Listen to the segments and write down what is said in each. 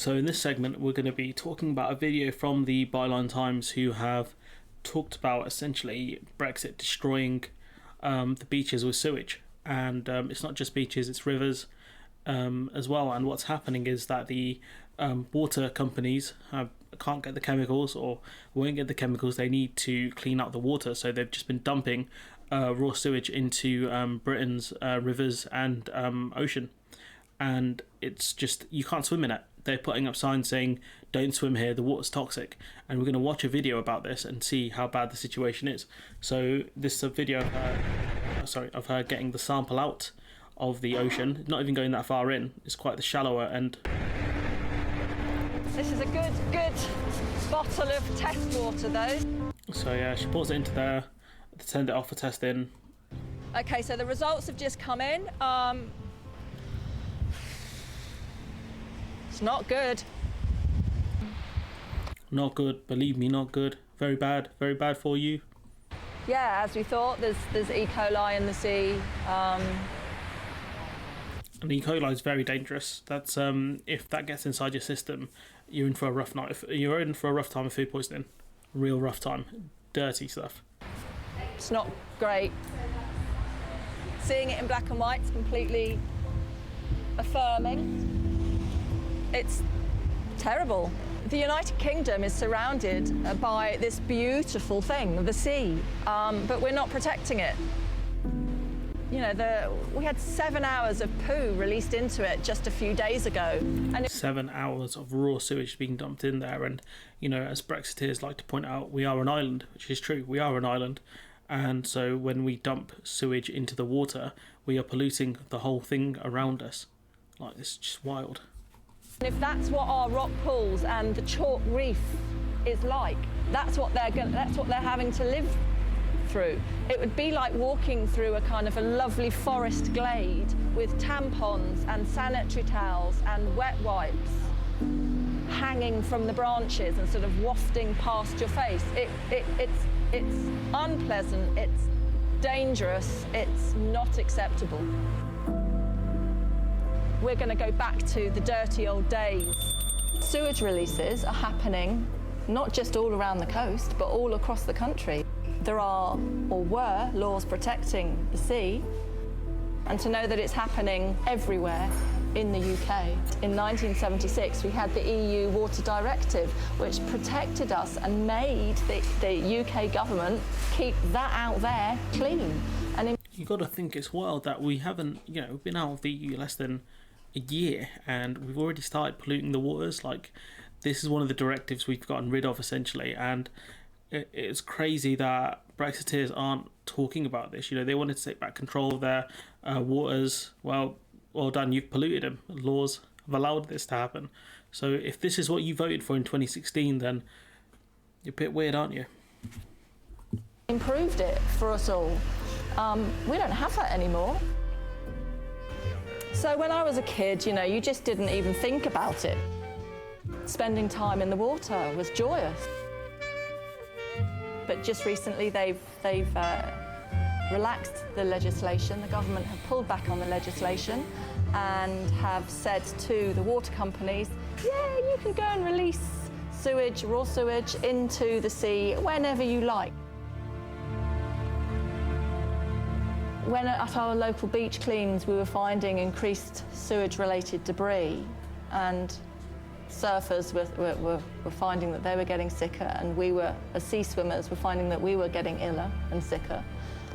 So in this segment, we're going to be talking about a video from the Byline Times, who have talked about essentially Brexit destroying the beaches with sewage. And it's not just beaches, it's rivers as well. And what's happening is that the water companies can't get the chemicals, or won't get the chemicals they need to clean out the water. So they've just been dumping raw sewage into Britain's rivers and ocean. And it's just, you can't swim in it. They're putting up signs saying, don't swim here, the water's toxic. And we're going to watch a video about this and see how bad the situation is. So this is a video of her getting the sample out of the ocean, not even going that far in. It's quite the shallower end. This is a good bottle of test water though. So yeah, she pours it into there to send it off for testing. Okay, so the results have just come in. It's not good. Not good, believe me, not good. Very bad for you. Yeah, as we thought, there's E. coli in the sea. And E. coli is very dangerous. That's if that gets inside your system, you're in for a rough night. You're in for a rough time of food poisoning. Real rough time. Dirty stuff. It's not great. Seeing it in black and white is completely affirming. It's terrible. The United Kingdom is surrounded by this beautiful thing, the sea, but we're not protecting it. You know, we had 7 hours of poo released into it just a few days ago. And 7 hours of raw sewage being dumped in there. And, you know, as Brexiteers like to point out, we are an island, which is true. We are an island. And so when we dump sewage into the water, we are polluting the whole thing around us. Like, it's just wild. if that's what our rock pools and the chalk reef is like, that's what they're having to live through. It would be like walking through a kind of a lovely forest glade with tampons and sanitary towels and wet wipes hanging from the branches and sort of wafting past your face. It's unpleasant, it's dangerous, it's not acceptable. We're going to go back to the dirty old days. Sewage releases are happening not just all around the coast, but all across the country. There are, or were, laws protecting the sea, and to know that it's happening everywhere in the UK. In 1976, we had the EU Water Directive, which protected us and made the UK government keep that out there clean. And you've got to think it's wild that we haven't, we've been out of the EU less than a year, and we've already started polluting the waters. Like, this is one of the directives we've gotten rid of, essentially, and it's crazy that Brexiteers aren't talking about this. They wanted to take back control of their waters. Well done, you've polluted them. Laws have allowed this to happen. So if this is what you voted for in 2016, then you're a bit weird, aren't you? Improved it for us all. We don't have that anymore. So when I was a kid, you just didn't even think about it. Spending time in the water was joyous. But just recently they've relaxed the legislation. The government have pulled back on the legislation and have said to the water companies, yeah, you can go and release sewage, raw sewage, into the sea whenever you like. When at our local beach cleans, we were finding increased sewage-related debris, and surfers were finding that they were getting sicker, and we were, as sea swimmers, were finding that we were getting iller and sicker,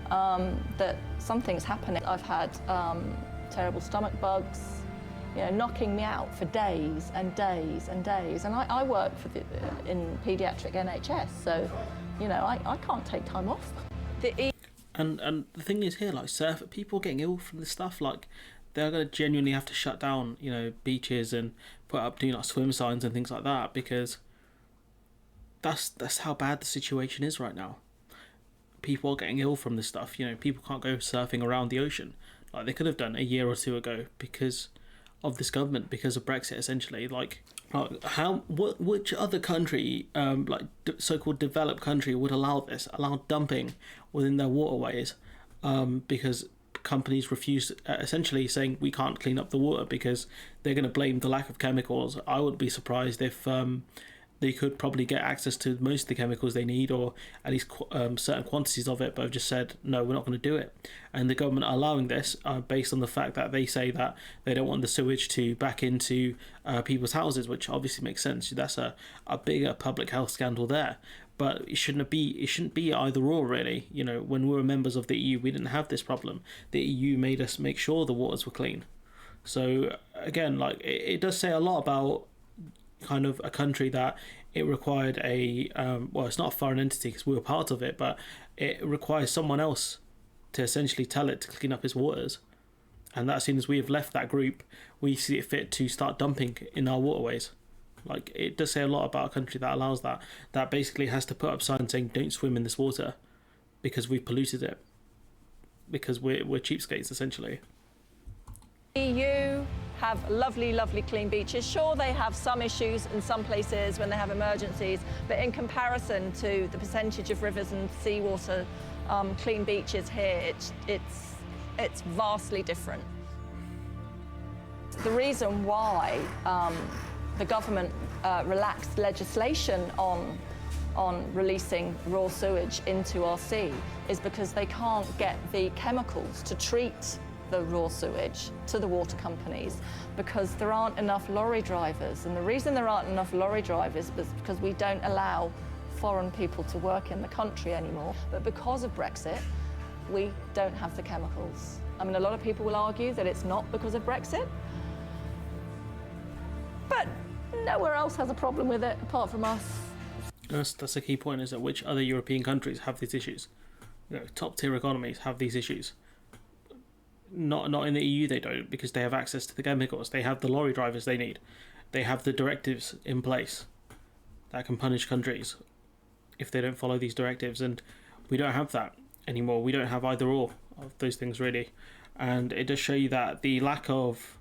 that something's happening. I've had terrible stomach bugs, knocking me out for days and days and days. And I work in paediatric NHS, so, I can't take time off. And the thing is here, like, people getting ill from this stuff, like, they're going to genuinely have to shut down, beaches and put up do not swim signs and things like that, because that's how bad the situation is right now. People are getting ill from this stuff. People can't go surfing around the ocean like they could have done a year or two ago because of this government, because of Brexit, essentially. Which other country, so-called developed country, would allow dumping within their waterways? Because companies refuse, essentially saying we can't clean up the water because they're going to blame the lack of chemicals. I wouldn't be surprised if they could probably get access to most of the chemicals they need, or at least certain quantities of it, but have just said, no, we're not going to do it. And the government are allowing this based on the fact that they say that they don't want the sewage to back into people's houses, which obviously makes sense. That's a bigger public health scandal there. But it shouldn't be either or, really. You know, when we were members of the EU, we didn't have this problem. The EU made us make sure the waters were clean. So again, like, it does say a lot about kind of a country that it required a well, it's not a foreign entity because we were part of it, but it requires someone else to essentially tell it to clean up its waters. And that as soon as we have left that group, we see it fit to start dumping in our waterways. Like, it does say a lot about a country that allows that basically has to put up signs saying don't swim in this water because we've polluted it, because we're cheapskates essentially. EU have lovely, lovely clean beaches. Sure, they have some issues in some places when they have emergencies, but in comparison to the percentage of rivers and seawater clean beaches here, it's vastly different. The reason why the government relaxed legislation on releasing raw sewage into our sea is because they can't get the chemicals to treat the raw sewage to the water companies because there aren't enough lorry drivers. And the reason there aren't enough lorry drivers is because we don't allow foreign people to work in the country anymore. But because of Brexit, we don't have the chemicals. I mean, a lot of people will argue that it's not because of Brexit, but nowhere else has a problem with it apart from us. That's a key point, is that which other European countries have these issues? You know, top tier economies have these issues. Not in the EU, they don't, because they have access to the chemicals. They have the lorry drivers they need. They have the directives in place that can punish countries if they don't follow these directives, and we don't have that anymore. We don't have either or of those things, really. And it does show you that the lack of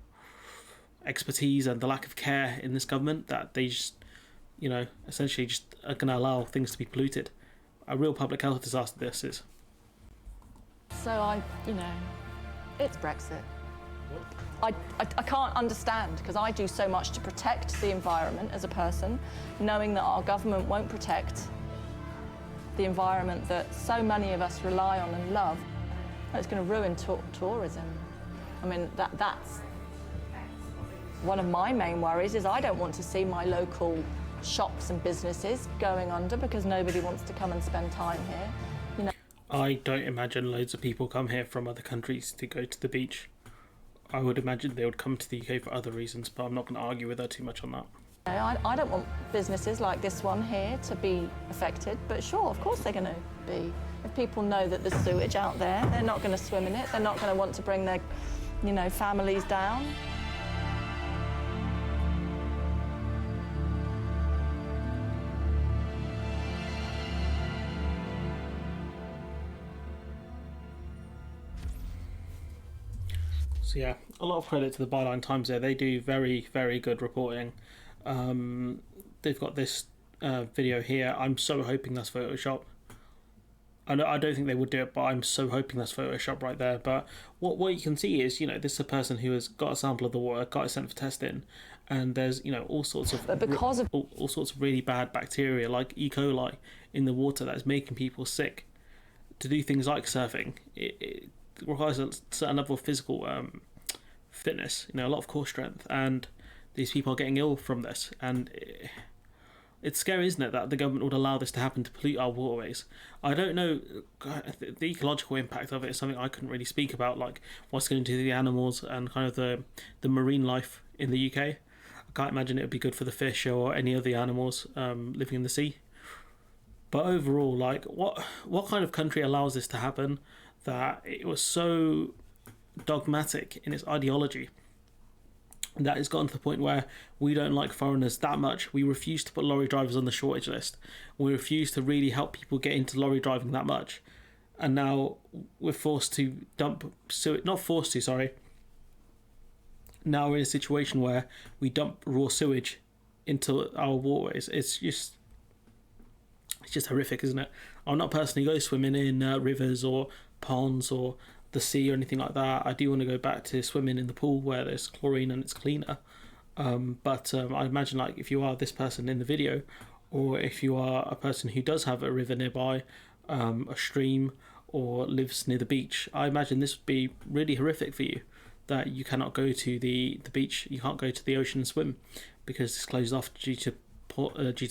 expertise and the lack of care in this government, that they just, you know, essentially just are going to allow things to be polluted. A real public health disaster this is. So it's Brexit. I can't understand, because I do so much to protect the environment as a person, knowing that our government won't protect the environment that so many of us rely on and love. It's going to ruin tourism. I mean, that's one of my main worries, is I don't want to see my local shops and businesses going under because nobody wants to come and spend time here. You know, I don't imagine loads of people come here from other countries to go to the beach. I would imagine they would come to the UK for other reasons, but I'm not going to argue with her too much on that. I don't want businesses like this one here to be affected, but sure, of course they're going to be. If people know that there's sewage out there, they're not going to swim in it. They're not going to want to bring their, families down. So yeah, a lot of credit to the Byline Times there. They do very, very good reporting. They've got this video here. I'm so hoping that's Photoshop. I don't think they would do it, but I'm so hoping that's Photoshop right there. But what you can see is, this is a person who has got a sample of the water, got it sent for testing, and there's all sorts of all sorts of really bad bacteria like E. coli in the water that is making people sick. To do things like surfing, it requires a certain level of physical fitness, a lot of core strength, and these people are getting ill from this, and it's scary, isn't it, that the government would allow this to happen, to pollute our waterways. I don't know, the ecological impact of it is something I couldn't really speak about, like what's going to do to the animals and kind of the marine life in the UK. I can't imagine it would be good for the fish or any of the animals living in the sea. But overall, like, what kind of country allows this to happen, that it was so dogmatic in its ideology that it's gotten to the point where we don't like foreigners that much. We refuse to put lorry drivers on the shortage list. We refuse to really help people get into lorry driving that much. And now we're forced to dump sewage. Not forced to, sorry. Now we're in a situation where we dump raw sewage into our waterways. It's just horrific, isn't it? I'm not personally go swimming in rivers or ponds or the sea or anything like that. I do want to go back to swimming in the pool where there's chlorine and it's cleaner. But I imagine, like, if you are this person in the video, or if you are a person who does have a river nearby, a stream, or lives near the beach, I imagine this would be really horrific for you, that you cannot go to the beach, you can't go to the ocean and swim because it's closed off due to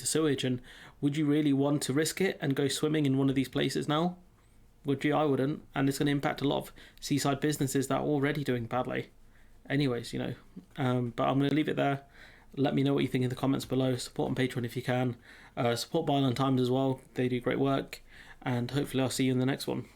sewage. And would you really want to risk it and go swimming in one of these places now? Would you? I wouldn't. And it's going to impact a lot of seaside businesses that are already doing badly. Anyways, but I'm going to leave it there. Let me know what you think in the comments below. Support on Patreon if you can. Support Byline Times as well. They do great work. And hopefully I'll see you in the next one.